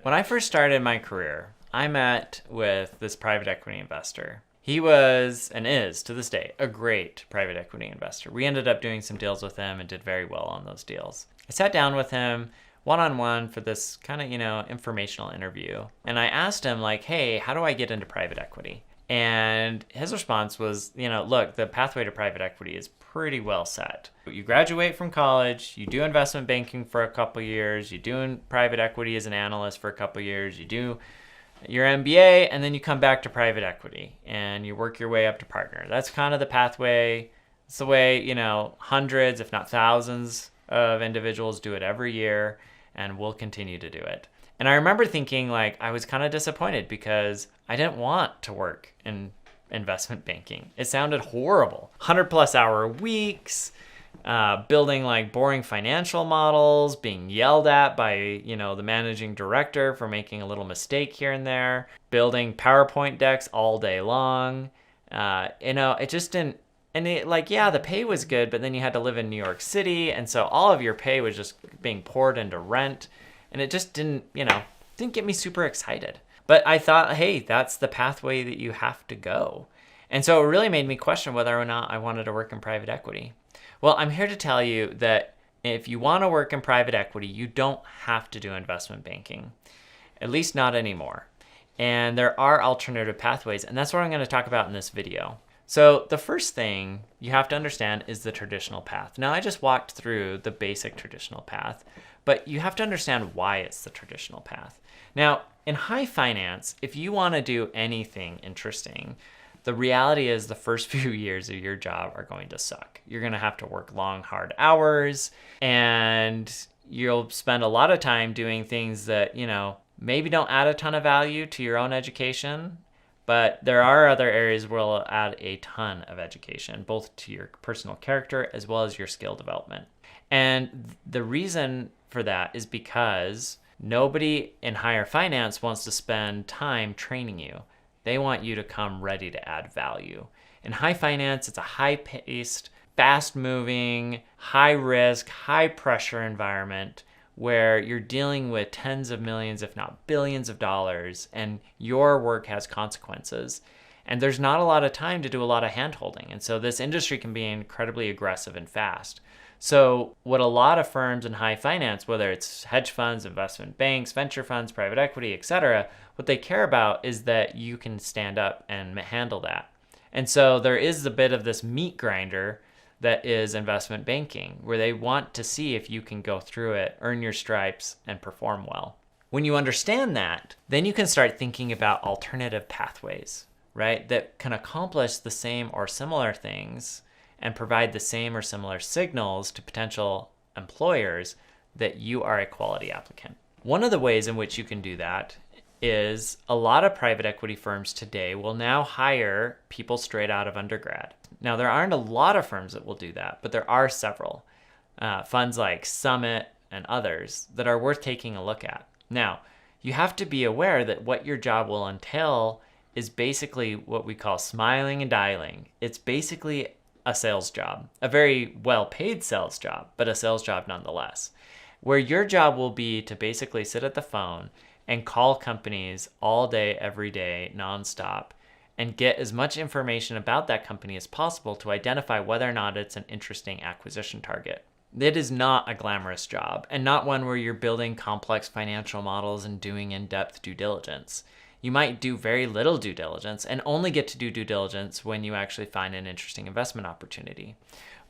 When I first started my career, I met with this private equity investor. He was, and is to this day, a great private equity investor. We ended up doing some deals with him and did very well on those deals. I sat down with him one-on-one for this kind of, informational interview. And I asked him like, hey, how do I get into private equity? And his response was, look, the pathway to private equity is pretty well set. You graduate from college, you do investment banking for a couple years, you do private equity as an analyst for a couple years, you do your MBA, and then you come back to private equity and you work your way up to partner. That's kind of the pathway. It's the way, hundreds, if not thousands of individuals do it every year, and will continue to do it. And I remember thinking like I was kind of disappointed because I didn't want to work in investment banking. It sounded horrible. 100+ hour weeks, building like boring financial models, being yelled at by, the managing director for making a little mistake here and there, building PowerPoint decks all day long. It just didn't, and it the pay was good, but then you had to live in New York City. And so all of your pay was just being poured into rent. And it just didn't get me super excited. But I thought, hey, that's the pathway that you have to go. And so it really made me question whether or not I wanted to work in private equity. Well, I'm here to tell you that if you want to work in private equity, you don't have to do investment banking, at least not anymore. And there are alternative pathways, and that's what I'm going to talk about in this video. So the first thing you have to understand is the traditional path. Now, I just walked through the basic traditional path, but you have to understand why it's the traditional path. Now, in high finance, if you want to do anything interesting, the reality is the first few years of your job are going to suck. You're going to have to work long, hard hours, and you'll spend a lot of time doing things that, maybe don't add a ton of value to your own education, but there are other areas where it'll add a ton of education, both to your personal character as well as your skill development. And the reason for that is because nobody in higher finance wants to spend time training you. They want you to come ready to add value. In high finance, it's a high-paced, fast-moving, high-risk, high-pressure environment where you're dealing with tens of millions, if not billions of dollars, and your work has consequences. And there's not a lot of time to do a lot of hand-holding. And so this industry can be incredibly aggressive and fast. So what a lot of firms in high finance, whether it's hedge funds, investment banks, venture funds, private equity, etc., what they care about is that you can stand up and handle that. And so there is a bit of this meat grinder that is investment banking, where they want to see if you can go through it, earn your stripes, and perform well. When you understand that, then you can start thinking about alternative pathways, right, that can accomplish the same or similar things and provide the same or similar signals to potential employers that you are a quality applicant. One of the ways in which you can do that is a lot of private equity firms today will now hire people straight out of undergrad. Now, there aren't a lot of firms that will do that, but there are several. Funds like Summit and others that are worth taking a look at. Now, you have to be aware that what your job will entail is basically what we call smiling and dialing. It's basically a sales job, a very well-paid sales job, but a sales job nonetheless, where your job will be to basically sit at the phone and call companies all day, every day, nonstop, and get as much information about that company as possible to identify whether or not it's an interesting acquisition target. It is not a glamorous job, and not one where you're building complex financial models and doing in-depth due diligence. You might do very little due diligence and only get to do due diligence when you actually find an interesting investment opportunity.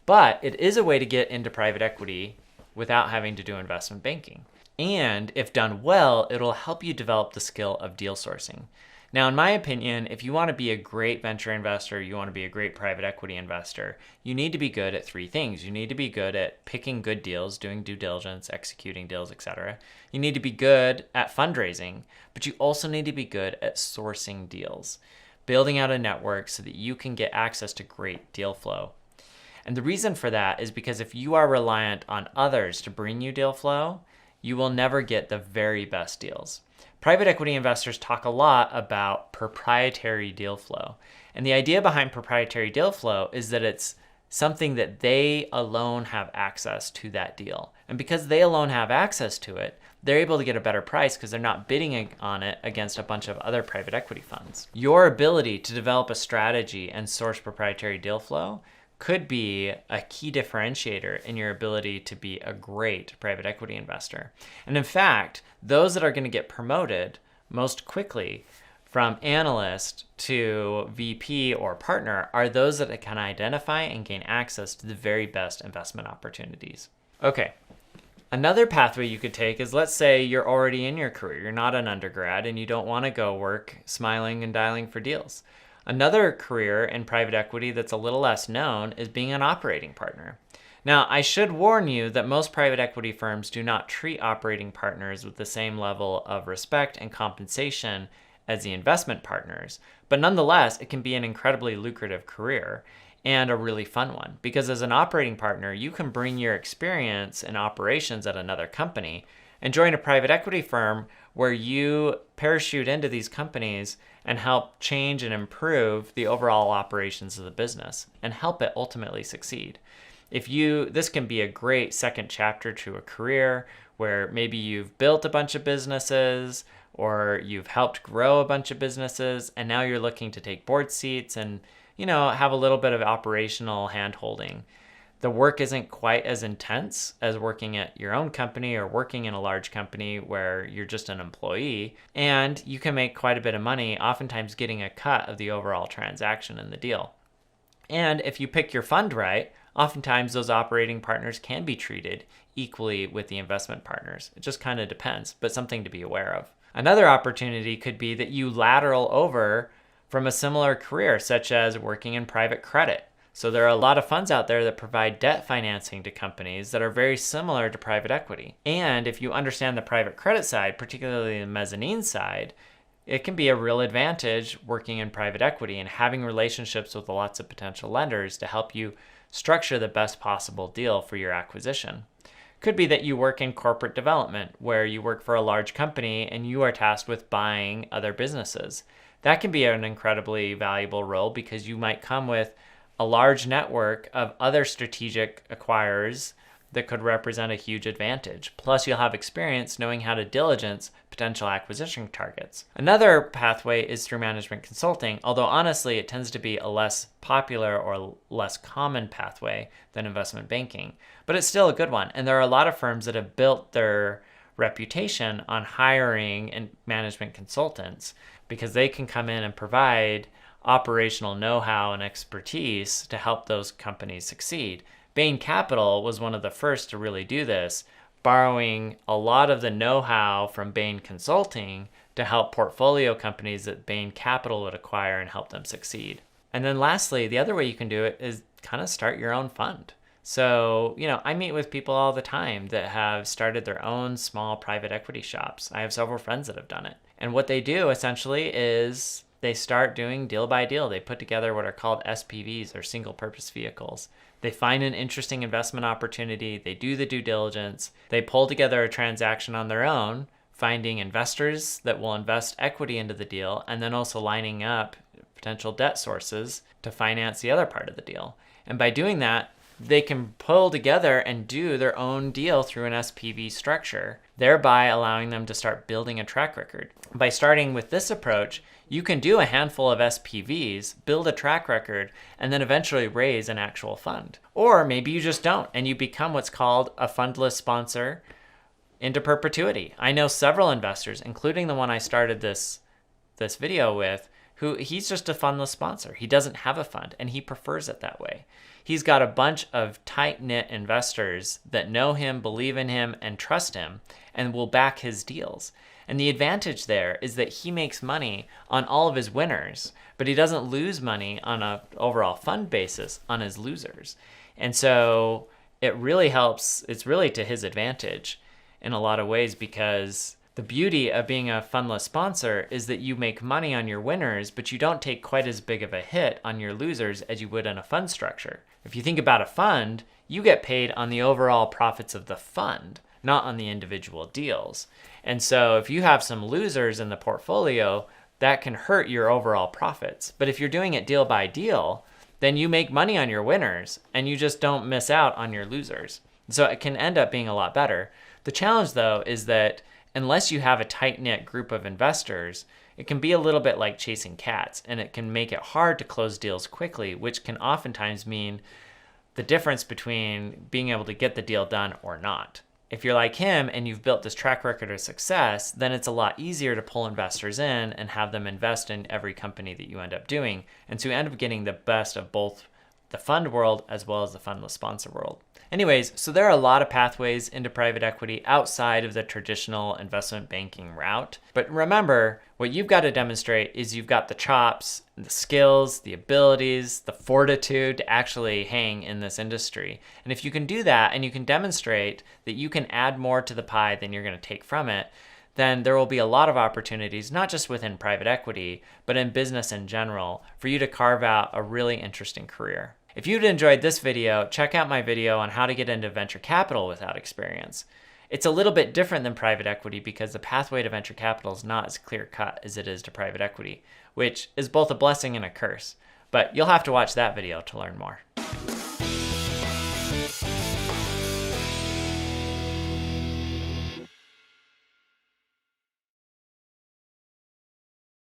But it is a way to get into private equity without having to do investment banking. And if done well, it'll help you develop the skill of deal sourcing. Now, in my opinion, if you want to be a great venture investor, you want to be a great private equity investor, you need to be good at three things. You need to be good at picking good deals, doing due diligence, executing deals, etc. You need to be good at fundraising, but you also need to be good at sourcing deals, building out a network so that you can get access to great deal flow. And the reason for that is because if you are reliant on others to bring you deal flow, you will never get the very best deals. Private equity investors talk a lot about proprietary deal flow. And the idea behind proprietary deal flow is that it's something that they alone have access to that deal. And because they alone have access to it, they're able to get a better price because they're not bidding on it against a bunch of other private equity funds. Your ability to develop a strategy and source proprietary deal flow could be a key differentiator in your ability to be a great private equity investor. And in fact, those that are going to get promoted most quickly from analyst to VP or partner are those that can identify and gain access to the very best investment opportunities. Okay. Another pathway you could take is, let's say you're already in your career, you're not an undergrad, and you don't want to go work smiling and dialing for deals. Another career in private equity that's a little less known is being an operating partner. Now, I should warn you that most private equity firms do not treat operating partners with the same level of respect and compensation as the investment partners, but nonetheless, it can be an incredibly lucrative career and a really fun one, because as an operating partner, you can bring your experience in operations at another company and join a private equity firm where you parachute into these companies and help change and improve the overall operations of the business and help it ultimately succeed. This can be a great second chapter to a career where maybe you've built a bunch of businesses or you've helped grow a bunch of businesses, and now you're looking to take board seats and, have a little bit of operational hand-holding. The work isn't quite as intense as working at your own company or working in a large company where you're just an employee, and you can make quite a bit of money, oftentimes getting a cut of the overall transaction in the deal. And if you pick your fund right, oftentimes those operating partners can be treated equally with the investment partners. It just kind of depends, but something to be aware of. Another opportunity could be that you lateral over from a similar career, such as working in private credit. So there are a lot of funds out there that provide debt financing to companies that are very similar to private equity. And if you understand the private credit side, particularly the mezzanine side, it can be a real advantage working in private equity and having relationships with lots of potential lenders to help you structure the best possible deal for your acquisition. Could be that you work in corporate development, where you work for a large company and you are tasked with buying other businesses. That can be an incredibly valuable role because you might come with a large network of other strategic acquirers that could represent a huge advantage. Plus, you'll have experience knowing how to diligence potential acquisition targets. Another pathway is through management consulting, although honestly, it tends to be a less popular or less common pathway than investment banking. But it's still a good one. And there are a lot of firms that have built their reputation on hiring and management consultants because they can come in and provide operational know-how and expertise to help those companies succeed. Bain Capital was one of the first to really do this, borrowing a lot of the know-how from Bain Consulting to help portfolio companies that Bain Capital would acquire and help them succeed. And then lastly, the other way you can do it is kind of start your own fund. So, I meet with people all the time that have started their own small private equity shops. I have several friends that have done it. And what they do essentially is they start doing deal by deal. They put together what are called SPVs, or single purpose vehicles. They find an interesting investment opportunity. They do the due diligence. They pull together a transaction on their own, finding investors that will invest equity into the deal, and then also lining up potential debt sources to finance the other part of the deal. And by doing that, they can pull together and do their own deal through an SPV structure, thereby allowing them to start building a track record. By starting with this approach, you can do a handful of SPVs, build a track record, and then eventually raise an actual fund. Or maybe you just don't, and you become what's called a fundless sponsor into perpetuity. I know several investors, including the one I started this video with, who he's just a fundless sponsor. He doesn't have a fund, and he prefers it that way. He's got a bunch of tight-knit investors that know him, believe in him, and trust him, and will back his deals. And the advantage there is that he makes money on all of his winners, but he doesn't lose money on an overall fund basis on his losers. And so it really helps. It's really to his advantage in a lot of ways, because the beauty of being a fundless sponsor is that you make money on your winners, but you don't take quite as big of a hit on your losers as you would in a fund structure. If you think about a fund, you get paid on the overall profits of the fund, not on the individual deals. And so if you have some losers in the portfolio, that can hurt your overall profits. But if you're doing it deal by deal, then you make money on your winners and you just don't miss out on your losers. So it can end up being a lot better. The challenge, though, is that unless you have a tight-knit group of investors, it can be a little bit like chasing cats, and it can make it hard to close deals quickly, which can oftentimes mean the difference between being able to get the deal done or not. If you're like him and you've built this track record of success, then it's a lot easier to pull investors in and have them invest in every company that you end up doing. And so you end up getting the best of both the fund world as well as the fundless sponsor world. Anyways, so there are a lot of pathways into private equity outside of the traditional investment banking route. But remember, what you've got to demonstrate is you've got the chops, the skills, the abilities, the fortitude to actually hang in this industry. And if you can do that and you can demonstrate that you can add more to the pie than you're going to take from it, then there will be a lot of opportunities, not just within private equity, but in business in general, for you to carve out a really interesting career. If you'd enjoyed this video, check out my video on how to get into venture capital without experience. It's a little bit different than private equity because the pathway to venture capital is not as clear-cut as it is to private equity, which is both a blessing and a curse. But you'll have to watch that video to learn more.